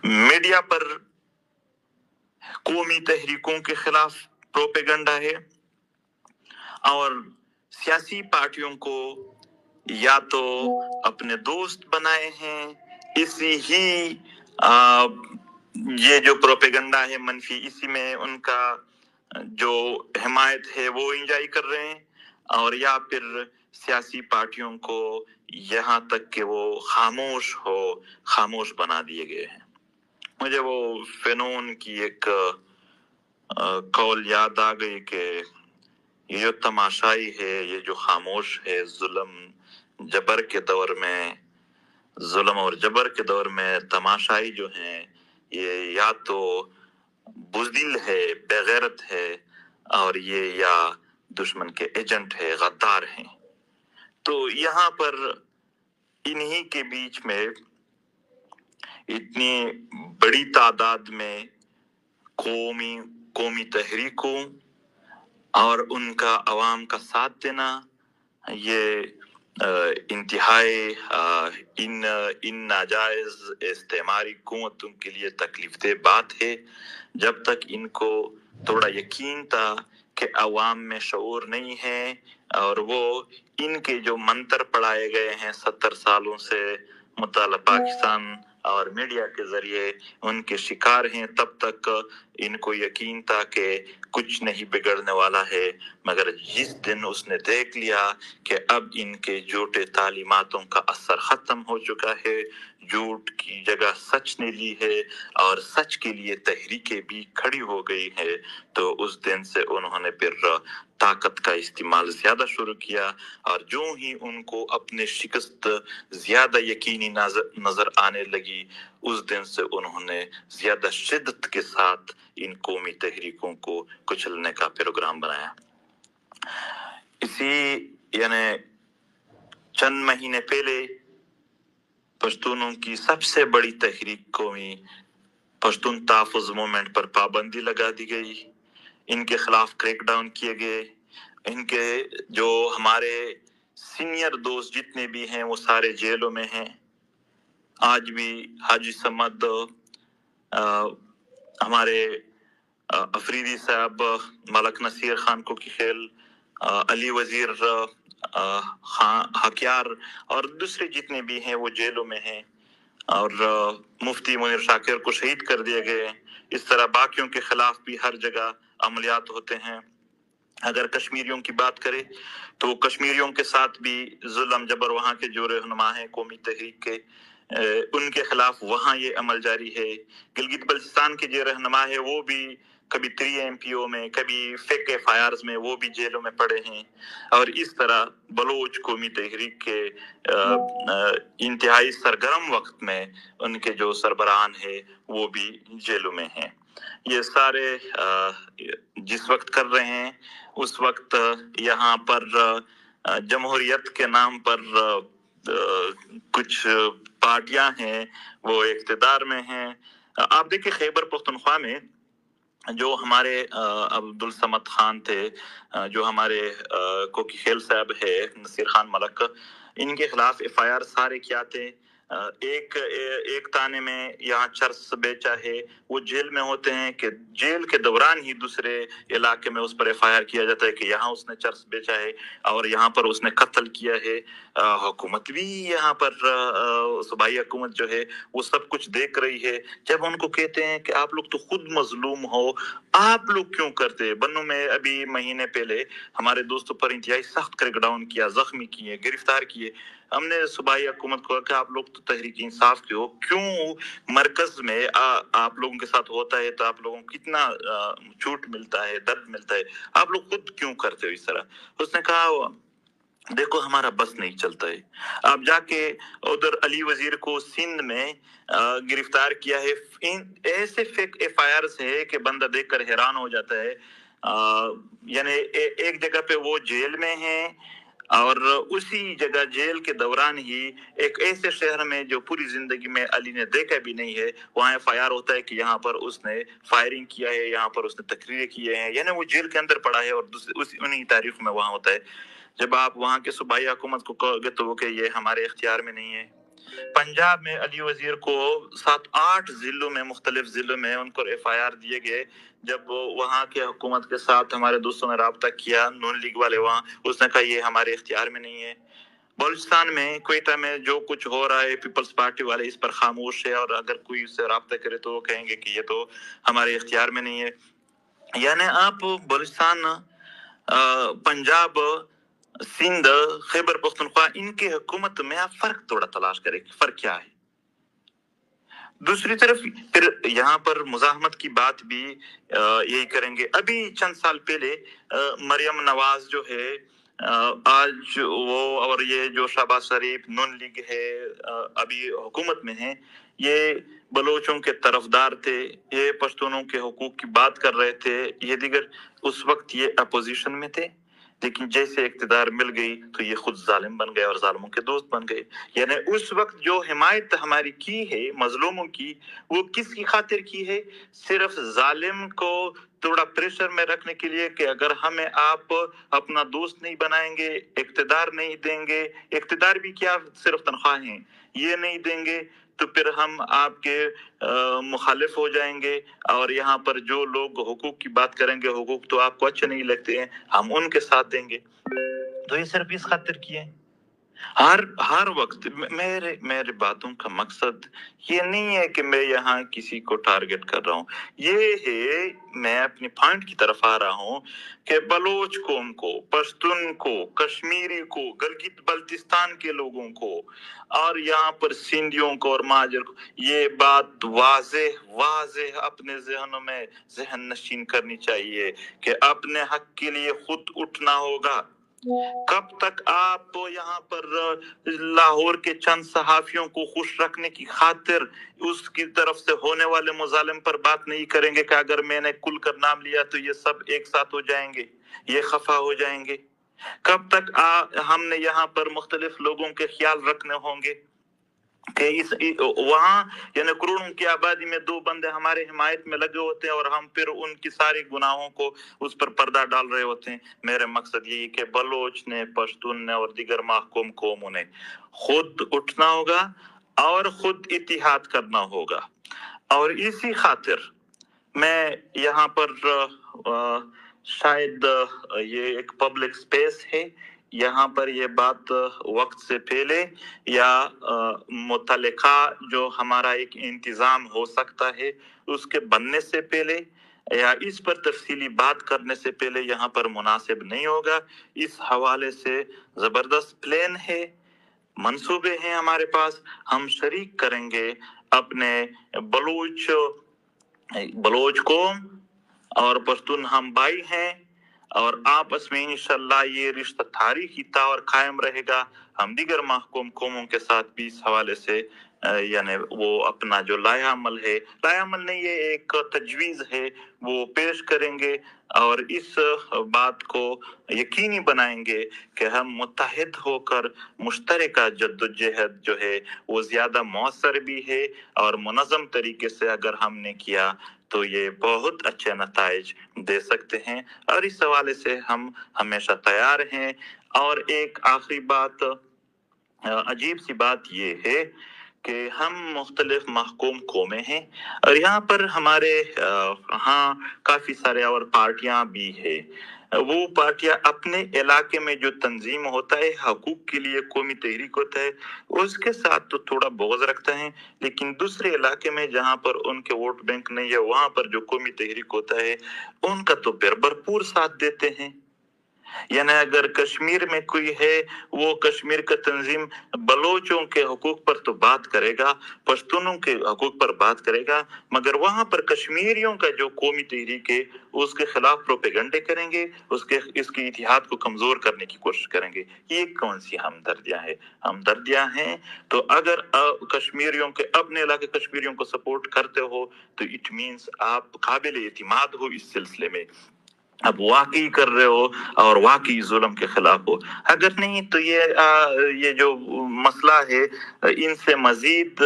Media पर कौमी तहरीकों के खिलाफ प्रोपेगंडा है और सियासी पार्टियों को या तो अपने दोस्त बनाए हैं, इसी ही ये जो प्रोपेगंडा है मनफी, इसी में उनका जो हिमायत है वो एंजॉय कर रहे हैं, और या फिर सियासी पार्टियों को यहाँ तक कि वो खामोश बना दिए गए हैं। मुझे वो फेनोन की एक कौल याद आ गई कि ये जो तमाशाई है, ये जो खामोश है, जबर के दौर में, जुल्म और जबर के दौर में तमाशाई जो हैं, ये या तो बुज़दिल है, बेगैरत है, और ये या दुश्मन के एजेंट है, गद्दार हैं। तो यहाँ पर इन्हीं के बीच में इतनी बड़ी तादाद में कौमी तहरीकों और उनका अवाम का साथ देना, ये इंतहाई इन नाजायज इस्तेमारी हुकूमतों के लिए तकलीफदेह बात है। जब तक इनको थोड़ा यकीन था कि अवाम में शऊर नहीं है और वो इनके जो मंत्र पढ़ाए गए हैं 70 सालों से मुताला पाकिस्तान और मीडिया के जरिए उनके शिकार हैं, तब तक इनको यकीन था कि कुछ नहीं बिगड़ने वाला है। मगर जिस दिन उसने देख लिया कि अब इनके झूठे तालीमातों का असर खत्म हो चुका है, झूठ की जगह सच ने ली है और सच के लिए तहरीकें भी खड़ी हो गई है, तो उस दिन से उन्होंने फिर ताकत का इस्तेमाल ज्यादा शुरू किया। और जो ही उनको अपने शिकस्त ज्यादा यकीनी नजर आने लगी, उस दिन से उन्होंने ज्यादा शिद्दत के साथ इन कौमी तहरीकों को कुचलने का प्रोग्राम बनाया। इसी यानी चंद महीने पहले पश्तूनों की सबसे बड़ी तहरीक कौमी पश्तून तहफ़्फ़ुज़ मूवमेंट पर पाबंदी लगा दी गई, इनके खिलाफ क्रैकडाउन किए गए। इनके जो हमारे सीनियर दोस्त जितने भी हैं वो सारे जेलों में हैं। आज भी हाजी समद, हमारे अफरीदी साहब, मलक नसीर खान को की खेल, अली वजीर हकियार और दूसरे जितने भी हैं वो जेलों में हैं, और मुफ्ती मुनीर शाकिर को शहीद कर दिए गए। इस तरह बाकियों के खिलाफ भी हर जगह अमलियात होते हैं। अगर कश्मीरियों की बात करें तो कश्मीरियों के साथ भी जुल्म जबर वहाँ के जो रहनुमा हैं कौमी तहरीक के, उनके खिलाफ वहाँ ये अमल जारी है। गिलगित बल्चिस्तान के जो रहनुमा है वो भी कभी 3 MPO में, कभी फेक FIRs में वो भी जेलों में पड़े हैं। और इस तरह बलोच कौमी तहरीक के इंतहाई सरगर्म वक्त में उनके जो सरबराहान है वो भी जेलों में हैं। ये सारे जिस वक्त कर रहे हैं, उस वक्त यहाँ पर जमहूरियत के नाम पर कुछ पार्टियां हैं वो इक़्तिदार में हैं। आप देखिए खैबर पख्तूनख्वा में जो हमारे अब्दुल समद खान थे, जो हमारे कोकी खेल साहब है, नसीर खान मलक, इनके खिलाफ FIR सारे क्या थे। एक ताने में यहाँ चर्स बेचा है, वो जेल में होते हैं कि जेल के दौरान ही दूसरे इलाके में उस पर FIR किया जाता है कि यहाँ उसने चर्स बेचा है और यहाँ पर उसने कत्ल किया है। हुकूमत भी यहाँ पर सूबाई हुकूमत जो है वो सब कुछ देख रही है। जब उनको कहते हैं कि आप लोग तो खुद मजलूम हो, आप लोग क्यों करते। बन्नू में अभी महीने पहले हमारे दोस्तों पर इंतहाई सख्त क्रैकडाउन किया, जख्मी किए, गिरफ्तार किए। हमने सूबाई हुकूमत को कहा आप लोग तो तहरीक इंसाफ के हो, क्यों मरकज में आप लोगों के साथ होता है तो आप लोगों को कितना छूट मिलता है, दर्द मिलता है, आप लोग खुद क्यों करते हो इस तरह। उसने कहा देखो हमारा बस नहीं चलता है। आप जाके उधर अली वजीर को सिंध में गिरफ्तार किया है, ऐसे फेक FIRs है कि बंदा देखकर हैरान हो जाता है। यानी एक जगह पे वो जेल में है और उसी जगह जेल के दौरान ही एक ऐसे शहर में जो पूरी जिंदगी में अली ने देखा भी नहीं है, वहाँ FIR होता है कि यहाँ पर उसने फायरिंग किया है, यहाँ पर उसने तकरीरें किए हैं, यानी वो जेल के अंदर पड़ा है और उन्हीं तारीख में वहाँ होता है। जब आप वहाँ के सूबाई हुकूमत को कहोगे तो वो कि ये हमारे इख्तियार में नहीं है। पंजाब में अली वजीर को 7-8 जिलों में, मुख्तलिफ जिलों में उनको FIR दिए गए। जब वहाँ के हुकूमत के साथ हमारे दोस्तों ने राब्ता किया, नून लीग वाले वहाँ, उसने कहा ये हमारे इख्तियार में नहीं है। बलूचिस्तान में, क्वेटा में जो कुछ हो रहा है, पीपल्स पार्टी वाले इस पर खामोश है, और अगर कोई उससे राब्ता करे तो वो कहेंगे कि ये तो हमारे इख्तियार में नहीं है। यानी आप बलूचिस्तान, पंजाब, सिंध, खैबर पख्तूनख्वा, इनके हुकूमत में आप फर्क थोड़ा तलाश करें, फर्क क्या है। दूसरी तरफ फिर यहाँ पर मुजाहमत की बात भी यही करेंगे। अभी चंद साल पहले मरियम नवाज जो है, आज वो और ये जो शहबाज शरीफ, नून लीग है, अभी हुकूमत में है, ये बलोचों के तरफदार थे, ये पश्तूनों के हुकूक की बात कर रहे थे, ये दिगर उस वक्त ये अपोजिशन में थे, लेकिन जैसे इख्तिदार मिल गई तो ये खुद जालिम बन गए और जालिमों के दोस्त बन गए। यानी उस वक्त जो हिमायत हमारी की है मजलूमों की, वो किसकी खातिर की है? सिर्फ जालिम को थोड़ा प्रेशर में रखने के लिए कि अगर हमें आप अपना दोस्त नहीं बनाएंगे, इख्तिदार नहीं देंगे, इख्तिदार भी क्या, सिर्फ तनख्वाहें ये नहीं देंगे तो फिर हम आपके मुखालिफ हो जाएंगे, और यहाँ पर जो लोग हुकूक की बात करेंगे, हुकूक तो आपको अच्छे नहीं लगते हैं, हम उनके साथ देंगे। तो ये सिर्फ इस खातिर किए। हर वक्त मेरे बातों का मकसद ये नहीं है कि मैं यहाँ किसी को टारगेट कर रहा हूँ, ये है मैं अपनी पॉइंट की तरफ आ रहा हूँ कि बलोच कौम को, पश्तून को, कश्मीरी को, गिलगित बल्तिस्तान के लोगों को, और यहाँ पर सिंधियों को और महाजर को ये बात वाजे अपने जहनों में जहन नशीन करनी चाहिए कि अपने हक के लिए खुद उठना होगा। कब तक आप यहाँ पर लाहौर के चंद सहाफियों को खुश रखने की खातिर उसकी तरफ से होने वाले मुजालिम पर बात नहीं करेंगे कि अगर मैंने कुल कर नाम लिया तो ये सब एक साथ हो जाएंगे, ये खफा हो जाएंगे? कब तक हमने यहाँ पर मुख्तलिफ लोगों के ख्याल रखने होंगे कि वहाँ यानी करोड़ों की आबादी में 2 बंदे हमारे हिमायत में लगे होते हैं और हम फिर उनकी सारी गुनाहों को उस पर पर्दा डाल रहे होते हैं। मेरे मकसद यही कि बलोच ने, पश्तून ने और दीगर महकूम कौमों ने खुद उठना होगा और खुद इत्तिहाद करना होगा। और इसी खातिर मैं यहाँ पर शायद ये एक पब्लिक स्पेस है, यहाँ पर ये बात वक्त से पहले या मुतल्लिका जो हमारा एक इंतजाम हो सकता है उसके बनने से पहले या इस पर तफसीली बात करने से पहले यहाँ पर मुनासिब नहीं होगा। इस हवाले से जबरदस्त प्लान है, मंसूबे हैं हमारे पास, हम शरीक करेंगे अपने बलोच कौम और पश्तून हम भाई हैं, और आपस में इंशाल्लाह ये रिश्ता तारीखी तौर कायम रहेगा। हम दीगर महकूम कौमों के साथ भी इस हवाले से यानी वो अपना जो लायामल है, लायामल नहीं, ये एक तजवीज़ है, वो पेश करेंगे और इस बात को यकीनी बनाएंगे कि हम मुत्तहिद होकर मुश्तरका जद्दोजहद जो है वो ज़्यादा मौसर भी है, और मुनज़्ज़म तरीके से अगर हमने किया तो ये बहुत अच्छे नताइज दे सकते हैं, और इस हवाले से हम हमेशा तैयार हैं। और एक आखिरी बात, अजीब सी बात ये है कि हम मुख्तलिफ महकूम कौमें हैं और यहाँ पर हमारे यहाँ काफ़ी सारे और पार्टियां भी है। वो पार्टियां अपने इलाके में जो तंजीम होता है, हकूक के लिए कौमी तहरीक होता है, उसके साथ तो थोड़ा बोझ रखता है, लेकिन दूसरे इलाके में जहाँ पर उनके वोट बैंक नहीं है, वहाँ पर जो कौमी तहरीक होता है उनका तो भरपूर साथ देते हैं। यानी अगर कश्मीर में कोई है, वो कश्मीर का तंजीम बलोचों के हुकूक पर तो बात करेगा, पश्तूनों के हुकूक पर बात करेगा, मगर वहां पर कश्मीरियों का जो कौमी तहरीक है उसके खिलाफ प्रोपेगंडे करेंगे, इसकी इतिहाद को कमजोर करने की कोशिश करेंगे। ये कौन सी हमदर्दियां हैं? हमदर्दियां हैं तो अगर कश्मीरियों के अपने इलाके कश्मीरियों को सपोर्ट करते हो तो इट मीन्स आप काबिल एतिमाद हो इस सिलसिले में, अब वाकई कर रहे हो और वाकई जुल्म के खिलाफ हो। अगर नहीं तो ये जो मसला है इनसे मजीद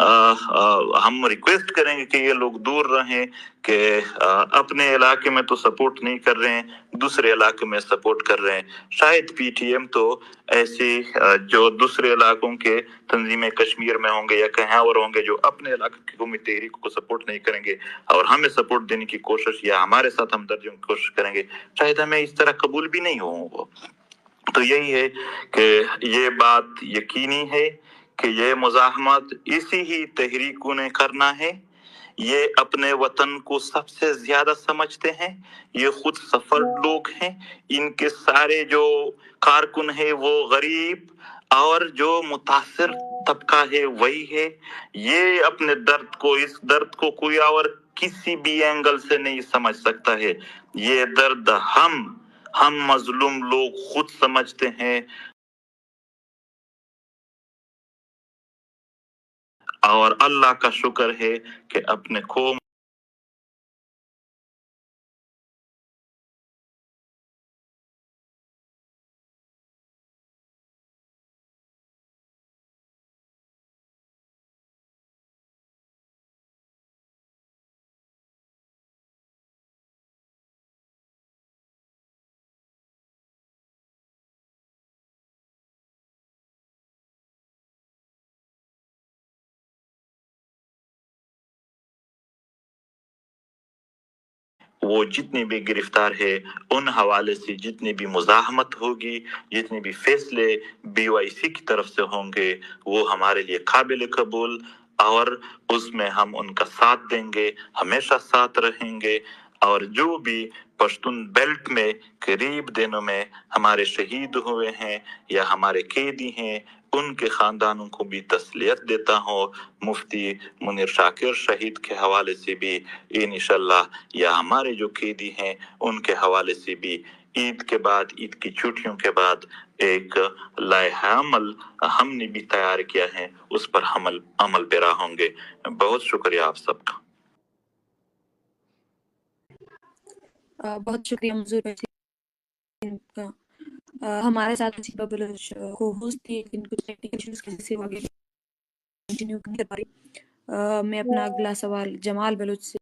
ہم ریکویسٹ کریں گے کہ یہ لوگ دور رہیں، کہ اپنے علاقے میں تو سپورٹ نہیں کر رہے ہیں، دوسرے علاقے میں سپورٹ کر رہے ہیں۔ شاید پی ٹی ایم تو ایسی جو دوسرے علاقوں کے تنظیم کشمیر میں ہوں گے یا کہیں اور ہوں گے جو اپنے علاقے کی قومی تحریک کو سپورٹ نہیں کریں گے اور ہمیں سپورٹ دینے کی کوشش یا ہمارے ساتھ ہمدردی کی کوشش کریں گے، شاید ہمیں اس طرح قبول بھی نہیں ہوں وہ۔ تو یہی ہے کہ یہ بات یقینی ہے کہ یہ مزاحمت اسی ہی تحریکوں نے کرنا ہے۔ یہ اپنے وطن کو سب سے زیادہ سمجھتے ہیں، یہ خود سفر لوگ ہیں، ان کے سارے جو کارکن ہیں وہ غریب اور جو متاثر طبقہ ہے وہی ہے۔ یہ اپنے درد کو، اس درد کو کوئی اور کسی بھی اینگل سے نہیں سمجھ سکتا ہے۔ یہ درد ہم مظلوم لوگ خود سمجھتے ہیں، اور اللہ کا شکر ہے کہ اپنے قوم وہ جتنے بھی گرفتار ہے ان حوالے سے جتنی بھی مزاحمت ہوگی، جتنے بھی فیصلے بی وائی سی کی طرف سے ہوں گے وہ ہمارے لیے قابل قبول، اور اس میں ہم ان کا ساتھ دیں گے، ہمیشہ ساتھ رہیں گے۔ اور جو بھی پشتون بیلٹ میں قریب دنوں میں ہمارے شہید ہوئے ہیں یا ہمارے قیدی ہیں ان کے خاندانوں کو بھی تسلیت دیتا ہوں۔ مفتی منیر شاکر شہید کے حوالے سے بھی انشاءاللہ، یا ہمارے جو قیدی ہیں ان کے حوالے سے بھی عید کے بعد، عید کی چھٹیوں کے بعد ایک لائحہ عمل ہم نے بھی تیار کیا ہے، اس پر عمل پیرا ہوں گے۔ بہت شکریہ آپ سب کا۔ بہت شکریہ منظور بھائی کا۔ ہمارے ساتھ نصیبہ بلوچ کو ہوسٹ تھی لیکن کچھ ٹیکنیکل ایشوز کی وجہ سے وہ آگے کنٹینیو نہیں کر پا رہی۔ میں اپنا اگلا سوال جمال بلوچ سے